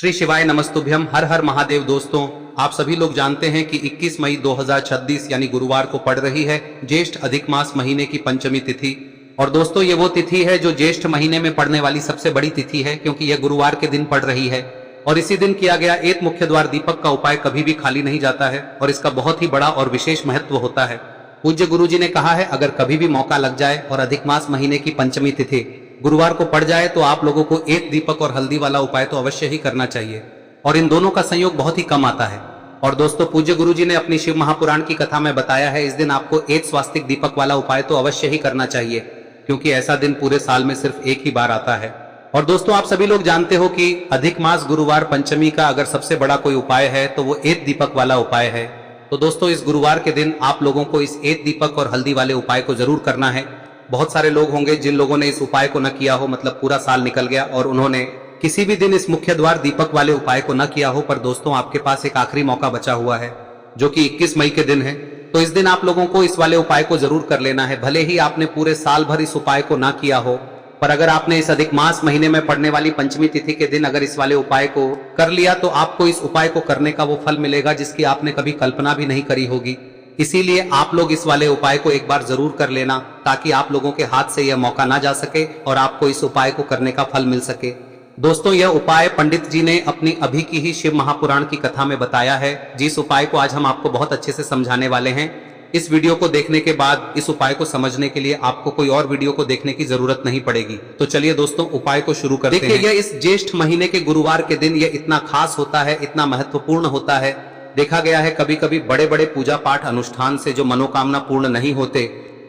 श्री शिवाय नमस्तुभ्यम। हर हर महादेव। दोस्तों, आप सभी लोग जानते हैं कि 21 मई 2026 यानी गुरुवार को पड़ रही है ज्येष्ठ अधिक मास महीने की पंचमी तिथि। और दोस्तों, ये वो तिथि है जो ज्येष्ठ महीने में पड़ने वाली सबसे बड़ी तिथि है, क्योंकि यह गुरुवार के दिन पड़ रही है। और इसी दिन किया गया एक मुख्य द्वार दीपक का उपाय कभी भी खाली नहीं जाता है और इसका बहुत ही बड़ा और विशेष महत्व होता है। पूज्य गुरु जी ने कहा है, अगर कभी भी मौका लग जाए और अधिक मास महीने की पंचमी तिथि गुरुवार को पड़ जाए तो आप लोगों को एक दीपक और हल्दी वाला उपाय तो अवश्य ही करना चाहिए। और इन दोनों का संयोग बहुत ही कम आता है। और दोस्तों, पूज्य गुरु जी ने अपनी शिव महापुराण की कथा में बताया है, इस दिन आपको एक स्वास्तिक दीपक वाला उपाय तो अवश्य ही करना चाहिए, क्योंकि ऐसा दिन पूरे साल में सिर्फ एक ही बार आता है। और दोस्तों, आप सभी लोग जानते हो कि अधिक मास गुरुवार पंचमी का अगर सबसे बड़ा कोई उपाय है तो वो एक दीपक वाला उपाय है। तो दोस्तों, इस गुरुवार के दिन आप लोगों को इस एक दीपक और हल्दी वाले उपाय को जरूर करना है। बहुत सारे लोग होंगे जिन लोगों ने इस उपाय को न किया हो, मतलब पूरा साल निकल गया और उन्होंने किसी भी दिन इस मुख्य द्वार दीपक वाले उपाय को न किया हो। पर दोस्तों, आपके पास एक आखिरी मौका बचा हुआ है जो कि 21 मई के दिन है। तो इस दिन आप लोगों को इस वाले उपाय को जरूर कर लेना है। भले ही आपने पूरे साल भर इस उपाय को ना किया हो, पर अगर आपने इस अधिक मास महीने में पड़ने वाली पंचमी तिथि के दिन अगर इस वाले उपाय को कर लिया तो आपको इस उपाय को करने का वो फल मिलेगा जिसकी आपने कभी कल्पना भी नहीं करी होगी। इसीलिए आप लोग इस वाले उपाय को एक बार जरूर कर लेना, ताकि आप लोगों के हाथ से यह मौका ना जा सके और आपको इस उपाय को करने का फल मिल सके। दोस्तों, यह उपाय पंडित जी ने अपनी अभी की ही शिव महापुराण की कथा में बताया है, जिस उपाय को आज हम आपको बहुत अच्छे से समझाने वाले हैं। इस वीडियो को देखने के बाद इस उपाय को समझने के लिए आपको कोई और वीडियो को देखने की जरूरत नहीं पड़ेगी। तो चलिए दोस्तों, उपाय को शुरू करते हैं। देखिए, यह इस ज्येष्ठ महीने के गुरुवार के दिन यह इतना खास होता है, इतना महत्वपूर्ण होता है। देखा गया है कभी कभी बड़े बड़े पूजा पाठ अनुष्ठान से जो मनोकामना पूर्ण नहीं होते,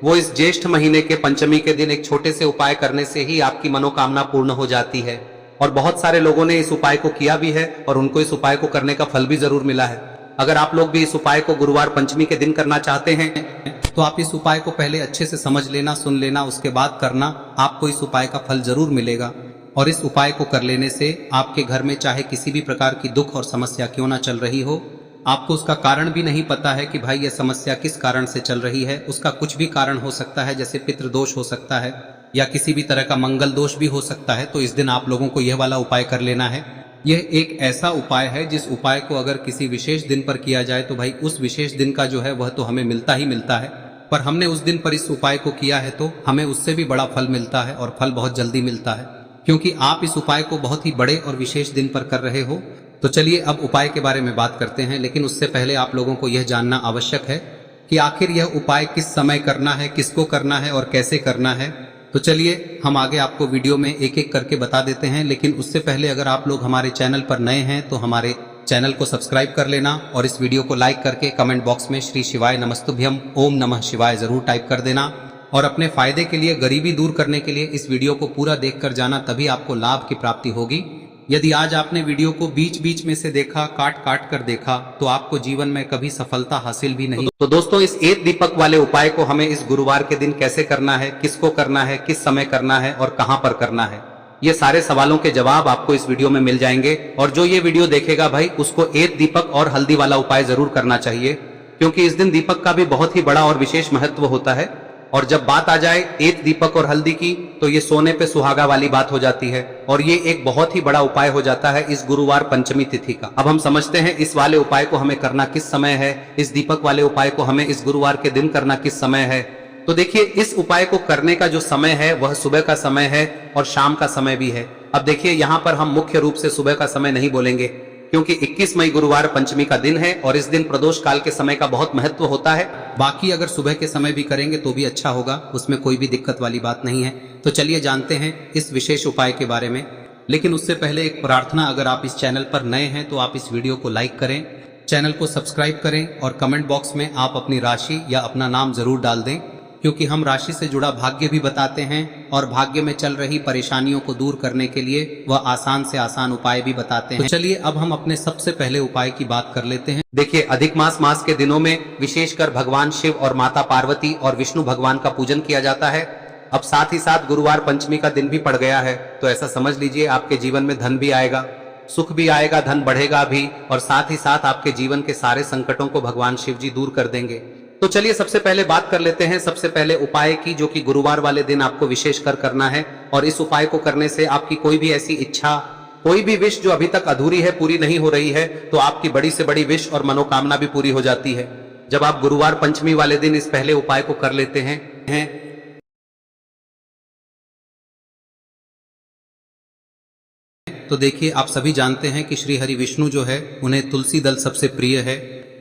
वो इस ज्येष्ठ महीने के पंचमी के दिन एक छोटे से उपाय करने से ही आपकी मनोकामना पूर्ण हो जाती है। और बहुत सारे लोगों ने इस उपाय को किया भी है और उनको इस उपाय को करने का फल भी जरूर मिला है। अगर आप लोग भी इस उपाय को गुरुवार पंचमी के दिन करना चाहते हैं तो आप इस उपाय को पहले अच्छे से समझ लेना, सुन लेना, उसके बाद करना। आपको इस उपाय का फल जरूर मिलेगा। और इस उपाय को कर लेने से आपके घर में चाहे किसी भी प्रकार की दुख और समस्या क्यों ना चल रही हो, आपको उसका कारण भी नहीं पता है कि भाई यह समस्या किस कारण से चल रही है, उसका कुछ भी कारण हो सकता है, जैसे पितृदोष हो सकता है या किसी भी तरह का मंगल दोष भी हो सकता है। तो इस दिन आप लोगों को यह वाला उपाय कर लेना है। यह एक ऐसा उपाय है जिस उपाय को अगर किसी विशेष दिन पर किया जाए तो भाई उस विशेष दिन का जो है वह तो हमें मिलता ही मिलता है। पर हमने उस दिन पर इस उपाय को किया है तो हमें उससे भी बड़ा फल मिलता है और फल बहुत जल्दी मिलता है, क्योंकि आप इस उपाय को बहुत ही बड़े और विशेष दिन पर कर रहे हो। तो चलिए अब उपाय के बारे में बात करते हैं, लेकिन उससे पहले आप लोगों को यह जानना आवश्यक है कि आखिर यह उपाय किस समय करना है, किसको करना है और कैसे करना है। तो चलिए हम आगे आपको वीडियो में एक एक करके बता देते हैं, लेकिन उससे पहले अगर आप लोग हमारे चैनल पर नए हैं तो हमारे चैनल को सब्सक्राइब कर लेना और इस वीडियो को लाइक करके कमेंट बॉक्स में श्री शिवाय नमस्तुभ्यम ओम नमः शिवाय जरूर टाइप कर देना। और अपने फायदे के लिए, गरीबी दूर करने के लिए इस वीडियो को पूरा देखकर जाना, तभी आपको लाभ की प्राप्ति होगी। यदि आज आपने वीडियो को बीच बीच में से देखा, काट काट कर देखा, तो आपको जीवन में कभी सफलता हासिल भी नहीं। तो दोस्तों, इस एक दीपक वाले उपाय को हमें इस गुरुवार के दिन कैसे करना है, किसको करना है, किस समय करना है और कहां पर करना है, ये सारे सवालों के जवाब आपको इस वीडियो में मिल जाएंगे। और जो ये वीडियो देखेगा भाई, उसको एक दीपक और हल्दी वाला उपाय जरूर करना चाहिए, क्योंकि इस दिन दीपक का भी बहुत ही बड़ा और विशेष महत्व होता है। और जब बात आ जाए एक दीपक और हल्दी की, तो ये सोने पे सुहागा वाली बात हो जाती है और ये एक बहुत ही बड़ा उपाय हो जाता है इस गुरुवार पंचमी तिथि का। अब हम समझते हैं इस वाले उपाय को हमें करना किस समय है, इस दीपक वाले उपाय को हमें इस गुरुवार के दिन करना किस समय है। तो देखिए, इस उपाय को करने का जो समय है वह सुबह का समय है और शाम का समय भी है। अब देखिए, यहाँ पर हम मुख्य रूप से सुबह का समय नहीं बोलेंगे, क्योंकि 21 मई गुरुवार पंचमी का दिन है और इस दिन प्रदोष काल के समय का बहुत महत्व होता है। बाकी अगर सुबह के समय भी करेंगे तो भी अच्छा होगा, उसमें कोई भी दिक्कत वाली बात नहीं है। तो चलिए जानते हैं इस विशेष उपाय के बारे में। लेकिन उससे पहले एक प्रार्थना, अगर आप इस चैनल पर नए हैं तो आप इस वीडियो को लाइक करें, चैनल को सब्सक्राइब करें और कमेंट बॉक्स में आप अपनी राशि या अपना नाम जरूर डाल दें, क्योंकि हम राशि से जुड़ा भाग्य भी बताते हैं और भाग्य में चल रही परेशानियों को दूर करने के लिए वह आसान से आसान उपाय भी बताते हैं। तो चलिए अब हम अपने सबसे पहले उपाय की बात कर लेते हैं। देखिए, अधिक मास के दिनों में विशेषकर भगवान शिव और माता पार्वती और विष्णु भगवान का पूजन किया जाता है। अब साथ ही साथ गुरुवार पंचमी का दिन भी पड़ गया है, तो ऐसा समझ लीजिए आपके जीवन में धन भी आएगा, सुख भी आएगा, धन बढ़ेगा भी, और साथ ही साथ आपके जीवन के सारे संकटों को भगवान शिव जी दूर कर देंगे। तो चलिए सबसे पहले बात कर लेते हैं सबसे पहले उपाय की, जो कि गुरुवार वाले दिन आपको विशेषकर करना है। और इस उपाय को करने से आपकी कोई भी ऐसी इच्छा कोई भी विश जो अभी तक अधूरी है, पूरी नहीं हो रही है, तो आपकी बड़ी से बड़ी विश और मनोकामना भी पूरी हो जाती है जब आप गुरुवार पंचमी वाले दिन इस पहले उपाय को कर लेते हैं। तो देखिए, आप सभी जानते हैं कि श्री हरि विष्णु जो है उन्हें तुलसी दल सबसे प्रिय है।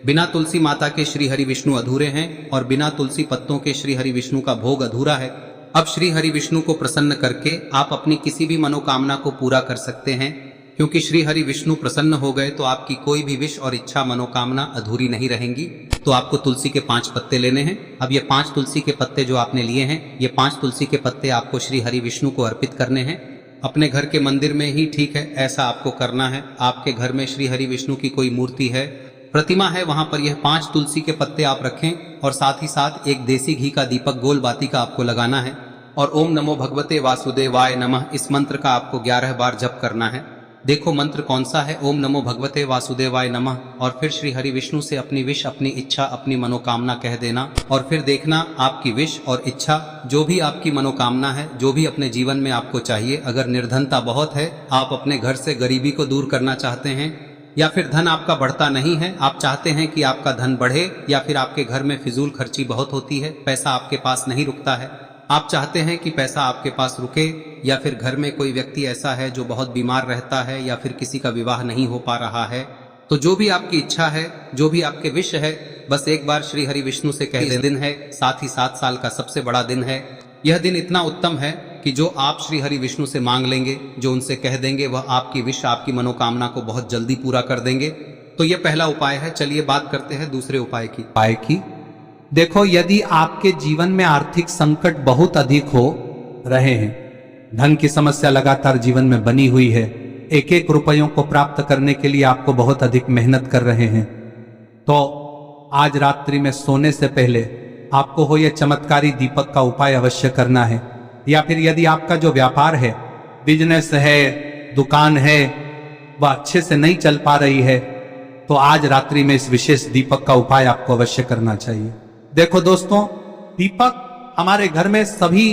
बिना तुलसी माता के श्री हरि विष्णु अधूरे हैं और बिना तुलसी पत्तों के श्री हरि विष्णु का भोग अधूरा है। अब श्री हरि विष्णु को प्रसन्न करके आप अपनी किसी भी मनोकामना को पूरा कर सकते हैं, क्योंकि श्री हरि विष्णु प्रसन्न हो गए तो आपकी कोई भी विश और इच्छा मनोकामना अधूरी नहीं रहेंगी। तो आपको तुलसी के 5 पत्ते लेने हैं। अब ये 5 तुलसी के पत्ते जो आपने लिए हैं, ये 5 तुलसी के पत्ते आपको श्री हरि विष्णु को अर्पित करने हैं। अपने घर के मंदिर में ही ठीक है, ऐसा आपको करना है। आपके घर में श्री हरि विष्णु की कोई मूर्ति है, प्रतिमा है, वहां पर यह 5 तुलसी के पत्ते आप रखें और साथ ही साथ एक देसी घी का दीपक गोल बाती का आपको लगाना है और ओम नमो भगवते वासुदेवाय नमः इस मंत्र का आपको 11 बार जप करना है। देखो मंत्र कौन सा है, ओम नमो भगवते वासुदेवाय नमः, और फिर श्री हरि विष्णु से अपनी विश, अपनी इच्छा, अपनी मनोकामना कह देना और फिर देखना आपकी विश और इच्छा, जो भी आपकी मनोकामना है, जो भी अपने जीवन में आपको चाहिए। अगर निर्धनता बहुत है, आप अपने घर से गरीबी को दूर करना चाहते हैं, या फिर धन आपका बढ़ता नहीं है, आप चाहते हैं कि आपका धन बढ़े, या फिर आपके घर में फिजूल खर्ची बहुत होती है, पैसा आपके पास नहीं रुकता है, आप चाहते हैं कि पैसा आपके पास रुके, या फिर घर में कोई व्यक्ति ऐसा है जो बहुत बीमार रहता है, या फिर किसी का विवाह नहीं हो पा रहा है, तो जो भी आपकी इच्छा है, जो भी आपके विश है, बस एक बार श्री हरि विष्णु से कह दे। दिन है, साथ ही 7 साल का सबसे बड़ा दिन है। यह दिन इतना उत्तम है कि जो आप श्री हरि विष्णु से मांग लेंगे, जो उनसे कह देंगे, वह आपकी विश, आपकी मनोकामना को बहुत जल्दी पूरा कर देंगे। तो यह पहला उपाय है। चलिए बात करते हैं दूसरे उपाय की। देखो, यदि आपके जीवन में आर्थिक संकट बहुत अधिक हो रहे हैं, धन की समस्या लगातार जीवन में बनी हुई है, एक एक रुपयों को प्राप्त करने के लिए आपको बहुत अधिक मेहनत कर रहे हैं, तो आज रात्रि में सोने से पहले आपको हो यह चमत्कारी दीपक का उपाय अवश्य करना है। या फिर यदि आपका जो व्यापार है, बिजनेस है, दुकान है, वह अच्छे से नहीं चल पा रही है, तो आज रात्रि में इस विशेष दीपक का उपाय आपको अवश्य करना चाहिए। देखो दोस्तों, दीपक हमारे घर में सभी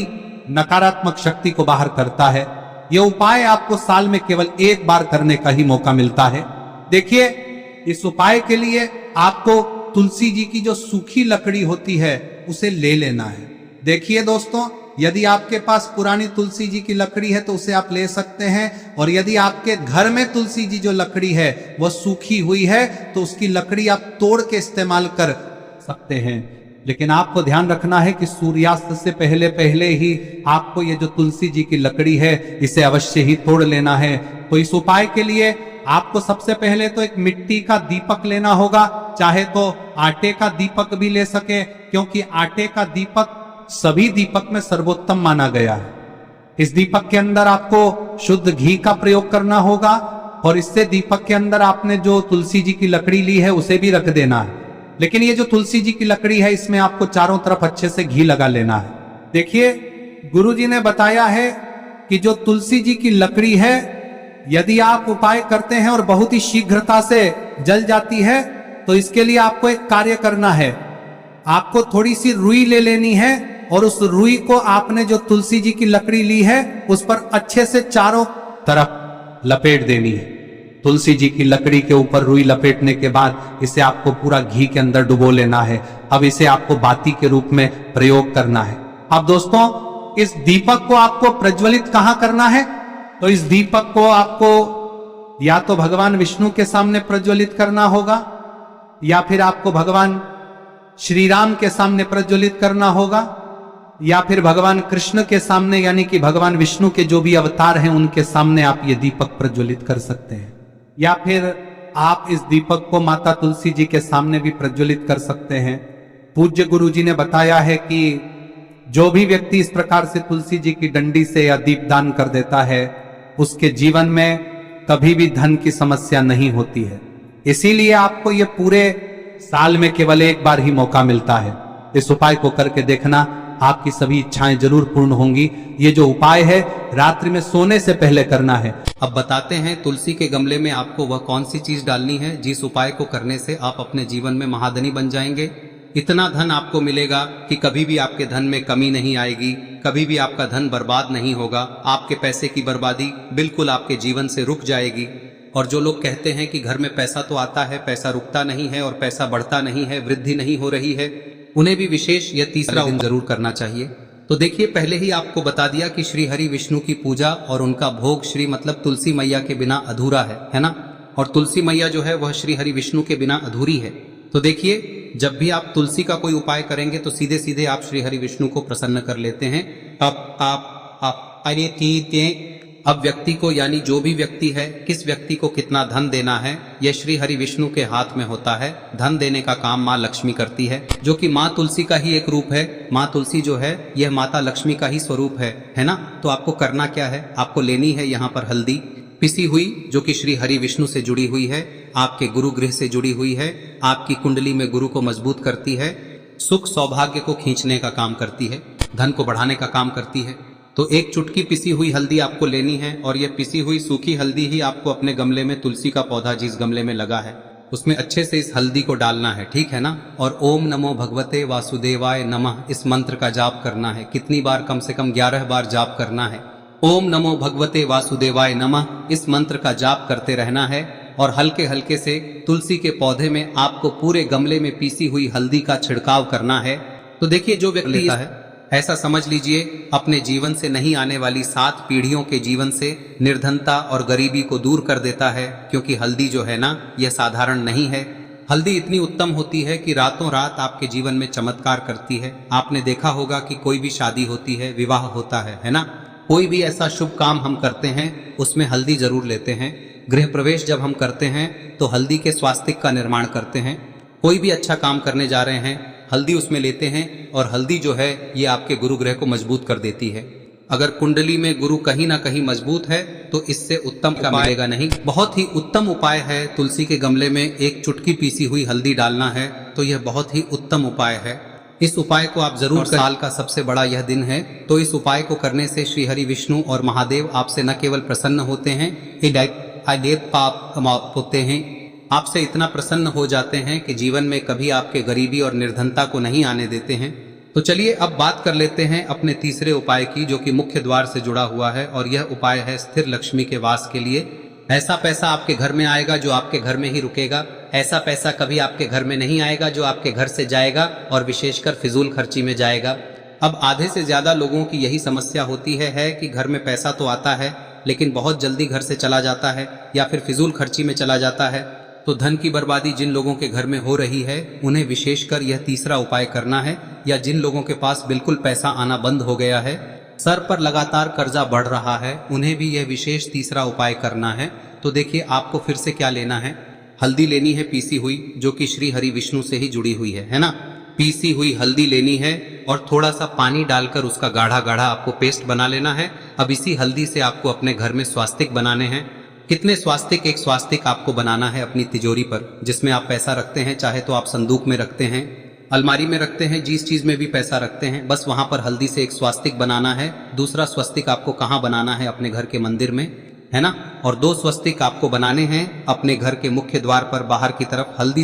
नकारात्मक शक्ति को बाहर करता है। यह उपाय आपको साल में केवल 1 बार करने का ही मौका मिलता है। देखिए, इस उपाय के लिए आपको तुलसी जी की जो सूखी लकड़ी होती है उसे ले लेना है। देखिए दोस्तों, यदि आपके पास पुरानी तुलसी जी की लकड़ी है तो उसे आप ले सकते हैं, और यदि आपके घर में तुलसी जी जो लकड़ी है वह सूखी हुई है तो उसकी लकड़ी आप तोड़ के इस्तेमाल कर सकते हैं। लेकिन आपको ध्यान रखना है कि सूर्यास्त से पहले पहले ही आपको ये जो तुलसी जी की लकड़ी है इसे अवश्य ही तोड़ लेना है। तो इस उपाय के लिए आपको सबसे पहले तो एक मिट्टी का दीपक लेना होगा, चाहे तो आटे का दीपक भी ले सके, क्योंकि आटे का दीपक सभी दीपक में सर्वोत्तम माना गया है। इस दीपक के अंदर आपको शुद्ध घी का प्रयोग करना होगा, और इससे दीपक के अंदर आपने जो तुलसी जी की लकड़ी ली है उसे भी रख देना है। लेकिन ये जो तुलसी जी की लकड़ी है, इसमें आपको चारों तरफ अच्छे से घी लगा लेना है। देखिए, गुरुजी ने बताया है कि जो तुलसी जी की लकड़ी है, यदि आप उपाय करते हैं और बहुत ही शीघ्रता से जल जाती है, तो इसके लिए आपको एक कार्य करना है। आपको थोड़ी सी रुई ले लेनी है और उस रुई को आपने जो तुलसी जी की लकड़ी ली है उस पर अच्छे से चारों तरफ लपेट देनी है। तुलसी जी की लकड़ी के ऊपर रुई लपेटने के बाद इसे आपको पूरा घी के अंदर डुबो लेना है। अब इसे आपको बाती के रूप में प्रयोग करना है। अब दोस्तों, इस दीपक को आपको प्रज्वलित कहां करना है? तो इस दीपक को आपको या तो भगवान विष्णु के सामने प्रज्वलित करना होगा, या फिर आपको भगवान श्री राम के सामने प्रज्वलित करना होगा, या फिर भगवान कृष्ण के सामने, यानी कि भगवान विष्णु के जो भी अवतार हैं उनके सामने आप ये दीपक प्रज्वलित कर सकते हैं। या फिर आप इस दीपक को माता तुलसी जी के सामने भी प्रज्वलित कर सकते हैं। पूज्य गुरु जी ने बताया है कि जो भी व्यक्ति इस प्रकार से तुलसी जी की डंडी से या दीपदान कर देता है, उसके जीवन में कभी भी धन की समस्या नहीं होती है। इसीलिए आपको ये पूरे साल में केवल 1 बार ही मौका मिलता है। इस उपाय को करके देखना, आपकी सभी इच्छाएं जरूर पूर्ण होंगी। ये जो उपाय है रात्रि में सोने से पहले करना है। अब बताते हैं तुलसी के गमले में आपको वह कौन सी चीज डालनी है जिस उपाय को करने से आप अपने जीवन में महाधनी बन जाएंगे। इतना धन आपको मिलेगा कि कभी भी आपके धन में कमी नहीं आएगी, कभी भी आपका धन बर्बाद नहीं होगा। आपके पैसे की बर्बादी बिल्कुल आपके जीवन से रुक जाएगी। और जो लोग कहते हैं कि घर में पैसा तो आता है, पैसा रुकता नहीं है और पैसा बढ़ता नहीं है, वृद्धि नहीं हो रही है, उन्हें भी विशेष यह तीसरा दिन जरूर करना चाहिए। तो देखिए, पहले ही आपको बता दिया कि श्री हरि विष्णु की पूजा और उनका भोग श्री मतलब तुलसी मैया के बिना अधूरा है ना। और तुलसी मैया जो है वह श्री हरि विष्णु के बिना अधूरी है। तो देखिए, जब भी आप तुलसी का कोई उपाय करेंगे तो सीधे सीधे आप श्री हरि विष्णु को प्रसन्न कर लेते हैं। अब व्यक्ति को, यानी जो भी व्यक्ति है, किस व्यक्ति को कितना धन देना है, यह श्री हरि विष्णु के हाथ में होता है। धन देने का काम माँ लक्ष्मी करती है, जो कि माँ तुलसी का ही एक रूप है। माँ तुलसी जो है यह माता लक्ष्मी का ही स्वरूप है ना। तो आपको करना क्या है, आपको लेनी है यहाँ पर हल्दी पिसी हुई, जो कि श्री हरि विष्णु से जुड़ी हुई है, आपके गुरु गृह से जुड़ी हुई है, आपकी कुंडली में गुरु को मजबूत करती है, सुख सौभाग्य को खींचने का काम करती है, धन को बढ़ाने का काम करती है। तो एक चुटकी पिसी हुई हल्दी आपको लेनी है और यह पिसी हुई सूखी हल्दी ही आपको अपने गमले में, तुलसी का पौधा जिस गमले में लगा है उसमें अच्छे से इस हल्दी को डालना है, ठीक है ना। और ओम नमो भगवते वासुदेवाय नमः इस मंत्र का जाप करना है। कितनी बार? कम से कम 11 बार जाप करना है। ओम नमो भगवते वासुदेवाय नमः इस मंत्र का जाप करते रहना है। और हल्के हल्के से तुलसी के पौधे में आपको पूरे गमले में पीसी हुई हल्दी का छिड़काव करना है। तो देखिए, जो व्यक्ति लेता है, ऐसा समझ लीजिए अपने जीवन से नहीं आने वाली 7 पीढ़ियों के जीवन से निर्धनता और गरीबी को दूर कर देता है। क्योंकि हल्दी जो है ना, यह साधारण नहीं है। हल्दी इतनी उत्तम होती है कि रातों रात आपके जीवन में चमत्कार करती है। आपने देखा होगा कि कोई भी शादी होती है, विवाह होता है ना, कोई भी ऐसा शुभ काम हम करते हैं उसमें हल्दी जरूर लेते हैं। गृह प्रवेश जब हम करते हैं तो हल्दी के स्वास्तिक का निर्माण करते हैं। कोई भी अच्छा काम करने जा रहे हैं, हल्दी उसमें लेते हैं। और हल्दी जो है ये आपके गुरु ग्रह को मजबूत कर देती है। अगर कुंडली में गुरु कहीं ना कहीं मजबूत है तो इससे उत्तम का मिलेगा नहीं। बहुत ही उत्तम उपाय है, तुलसी के गमले में एक चुटकी पीसी हुई हल्दी डालना है। तो यह बहुत ही उत्तम उपाय है। इस उपाय को आप जरूर करें। साल का सबसे बड़ा यह दिन है, तो इस उपाय को करने से श्री हरि विष्णु और महादेव आपसे न केवल प्रसन्न होते हैं, पाप होते हैं, आपसे इतना प्रसन्न हो जाते हैं कि जीवन में कभी आपके गरीबी और निर्धनता को नहीं आने देते हैं। तो चलिए अब बात कर लेते हैं अपने तीसरे उपाय की, जो कि मुख्य द्वार से जुड़ा हुआ है। और यह उपाय है स्थिर लक्ष्मी के वास के लिए। ऐसा पैसा आपके घर में आएगा जो आपके घर में ही रुकेगा। ऐसा पैसा कभी आपके घर में नहीं आएगा जो आपके घर से जाएगा और विशेषकर फिजूल खर्ची में जाएगा। अब आधे से ज्यादा लोगों की यही समस्या होती है कि घर में पैसा तो आता है लेकिन बहुत जल्दी घर से चला जाता है या फिर फिजूल खर्ची में चला जाता है। तो धन की बर्बादी जिन लोगों के घर में हो रही है उन्हें विशेषकर यह तीसरा उपाय करना है। या जिन लोगों के पास बिल्कुल पैसा आना बंद हो गया है, सर पर लगातार कर्जा बढ़ रहा है, उन्हें भी यह विशेष तीसरा उपाय करना है। तो देखिए, आपको फिर से क्या लेना है, हल्दी लेनी है पीसी हुई, जो कि श्री हरि विष्णु से ही जुड़ी हुई है ना। पीसी हुई हल्दी लेनी है और थोड़ा सा पानी डालकर उसका गाढ़ा गाढ़ा आपको पेस्ट बना लेना है। अब इसी हल्दी से आपको अपने घर में स्वास्तिक बनाने हैं। कितने स्वास्तिक? एक स्वास्तिक आपको बनाना है अपनी तिजोरी पर, जिसमें आप पैसा रखते हैं। चाहे तो आप संदूक में रखते हैं, अलमारी में रखते हैं, जिस चीज में भी पैसा रखते हैं, बस वहां पर हल्दी से एक स्वास्तिक बनाना है। दूसरा स्वस्तिक आपको कहाँ बनाना है? अपने घर के मंदिर में, है ना। और 2 स्वस्तिक आपको बनाने हैं अपने घर के मुख्य द्वार पर बाहर की तरफ। हल्दी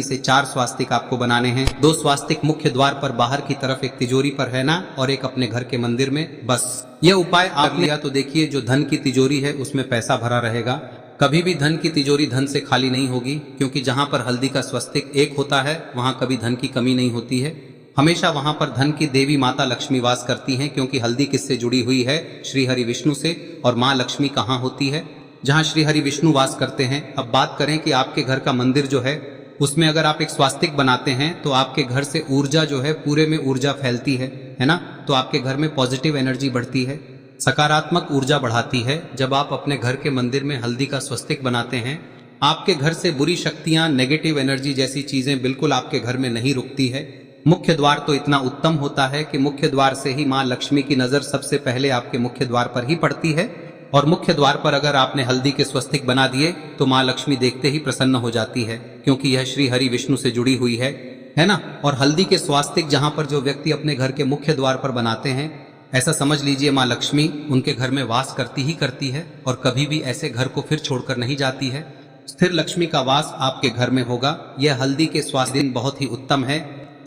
से 4 स्वास्तिक आपको बनाने हैं। 2 स्वास्तिक मुख्य द्वार पर बाहर की तरफ, एक तिजोरी पर, है ना, और एक अपने घर के मंदिर में। बस यह उपाय आप लिया तो देखिए, जो धन की तिजोरी है उसमें पैसा भरा रहेगा। कभी भी धन की तिजोरी धन से खाली नहीं होगी, क्योंकि जहां पर हल्दी का स्वस्तिक एक होता है वहां कभी धन की कमी नहीं होती है। हमेशा वहां पर धन की देवी माता लक्ष्मी वास करती हैं, क्योंकि हल्दी किससे जुड़ी हुई है? श्री हरि विष्णु से। और माँ लक्ष्मी कहाँ होती है? जहाँ श्री हरि विष्णु वास करते हैं। अब बात करें कि आपके घर का मंदिर जो है उसमें अगर आप एक स्वास्तिक बनाते हैं तो आपके घर से ऊर्जा जो है, पूरे में ऊर्जा फैलती है ना। तो आपके घर में पॉजिटिव एनर्जी बढ़ती है, सकारात्मक ऊर्जा बढ़ाती है। जब आप अपने घर के मंदिर में हल्दी का स्वस्तिक बनाते हैं, आपके घर से बुरी शक्तियां, नेगेटिव एनर्जी जैसी चीजें बिल्कुल आपके घर में नहीं रुकती है। मुख्य द्वार तो इतना उत्तम होता है कि मुख्य द्वार से ही माँ लक्ष्मी की नजर सबसे पहले आपके मुख्य द्वार पर ही पड़ती है। और मुख्य द्वार पर अगर आपने हल्दी के स्वस्तिक बना दिए तो माँ लक्ष्मी देखते ही प्रसन्न हो जाती है, क्योंकि यह श्री हरि विष्णु से जुड़ी हुई है ना। और हल्दी के स्वास्तिक जहां पर जो व्यक्ति अपने घर के मुख्य द्वार पर बनाते हैं, ऐसा समझ लीजिए माँ लक्ष्मी उनके घर में वास करती ही करती है और कभी भी ऐसे घर को फिर छोड़कर नहीं जाती है। स्थिर लक्ष्मी का वास आपके घर में होगा। यह हल्दी के स्वास्थ्य दिन बहुत ही उत्तम है।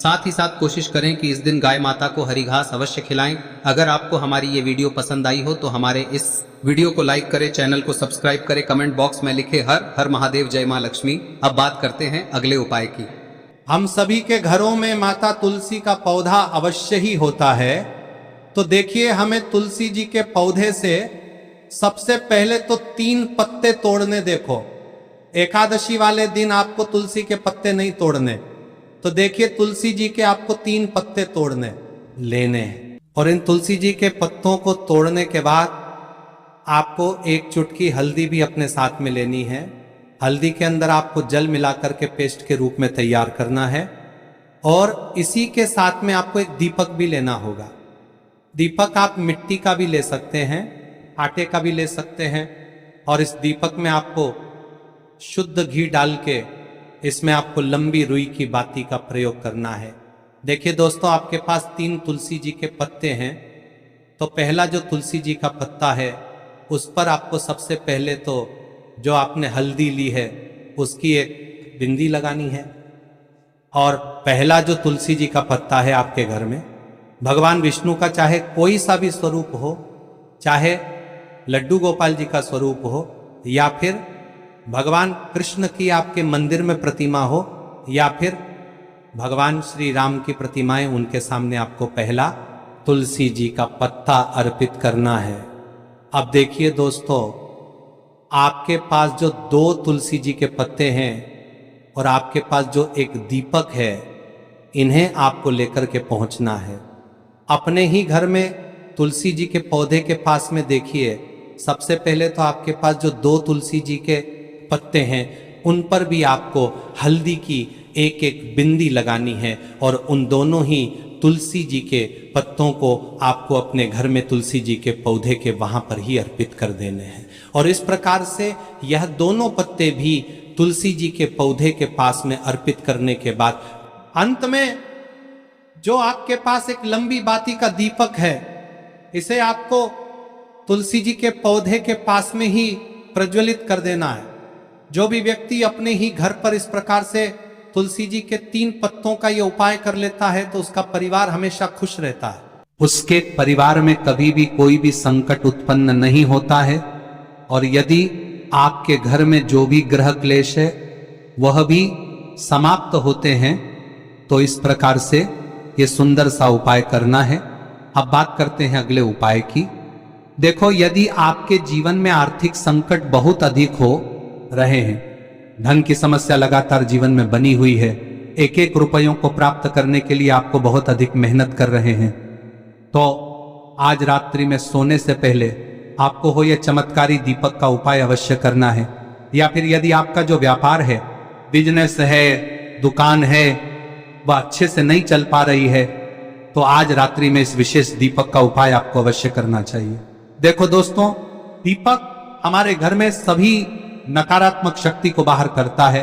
साथ ही साथ कोशिश करें कि इस दिन गाय माता को हरी घास अवश्य खिलाएं। अगर आपको हमारी ये वीडियो पसंद आई हो तो हमारे इस वीडियो को लाइक करें, चैनल को सब्सक्राइब करें, कमेंट बॉक्स में लिखे हर हर महादेव, जय मां लक्ष्मी। अब बात करते हैं अगले उपाय की। हम सभी के घरों में माता तुलसी का पौधा अवश्य ही होता है। तो देखिए, हमें तुलसी जी के पौधे से सबसे पहले तो 3 पत्ते तोड़ने। देखो, एकादशी वाले दिन आपको तुलसी के पत्ते नहीं तोड़ने। तो देखिए, तुलसी जी के आपको 3 पत्ते तोड़ने लेने हैं। और इन तुलसी जी के पत्तों को तोड़ने के बाद आपको 1 चुटकी हल्दी भी अपने साथ में लेनी है। हल्दी के अंदर आपको जल मिलाकर के पेस्ट के रूप में तैयार करना है। और इसी के साथ में आपको एक दीपक भी लेना होगा। दीपक आप मिट्टी का भी ले सकते हैं, आटे का भी ले सकते हैं। और इस दीपक में आपको शुद्ध घी डाल के इसमें आपको लंबी रुई की बाती का प्रयोग करना है। देखिए दोस्तों, आपके पास 3 तुलसी जी के पत्ते हैं। तो पहला जो तुलसी जी का पत्ता है उस पर आपको सबसे पहले तो जो आपने हल्दी ली है उसकी एक बिंदी लगानी है। और पहला जो तुलसी जी का पत्ता है आपके घर में, भगवान विष्णु का चाहे कोई सा भी स्वरूप हो, चाहे लड्डू गोपाल जी का स्वरूप हो, या फिर भगवान कृष्ण की आपके मंदिर में प्रतिमा हो, या फिर भगवान श्री राम की प्रतिमाएं, उनके सामने आपको पहला तुलसी जी का पत्ता अर्पित करना है। अब देखिए दोस्तों, आपके पास जो 2 तुलसी जी के पत्ते हैं और आपके पास जो एक दीपक है, इन्हें आपको लेकर के पहुंचना है। अपने ही घर में तुलसी जी के पौधे के पास में देखिए, सबसे पहले तो आपके पास जो 2 तुलसी जी के पत्ते हैं उन पर भी आपको हल्दी की एक एक बिंदी लगानी है। और उन दोनों ही तुलसी जी के पत्तों को आपको अपने घर में तुलसी जी के पौधे के वहां पर ही अर्पित कर देने हैं। और इस प्रकार से यह दोनों पत्ते भी तुलसी जी के पौधे के पास में अर्पित करने के बाद अंत में जो आपके पास एक लंबी बाती का दीपक है, इसे आपको तुलसी जी के पौधे के पास में ही प्रज्वलित कर देना है। जो भी व्यक्ति अपने ही घर पर इस प्रकार से तुलसी जी के 3 पत्तों का यह उपाय कर लेता है तो उसका परिवार हमेशा खुश रहता है। उसके परिवार में कभी भी कोई भी संकट उत्पन्न नहीं होता है। और यदि आपके घर में जो भी ग्रह क्लेश है वह भी समाप्त होते हैं। तो इस प्रकार से ये सुंदर सा उपाय करना है। अब बात करते हैं अगले उपाय की। देखो, यदि आपके जीवन में आर्थिक संकट बहुत अधिक हो रहे हैं, धन की समस्या लगातार जीवन में बनी हुई है, एक एक रुपयों को प्राप्त करने के लिए आपको बहुत अधिक मेहनत कर रहे हैं, तो आज रात्रि में सोने से पहले आपको हो यह चमत्कारी दीपक का उपाय अवश्य करना है। या फिर यदि आपका जो व्यापार है, बिजनेस है, दुकान है, वह अच्छे से नहीं चल पा रही है, तो आज रात्रि में इस विशेष दीपक का उपाय आपको अवश्य करना चाहिए। देखो दोस्तों, दीपक हमारे घर में सभी नकारात्मक शक्ति को बाहर करता है।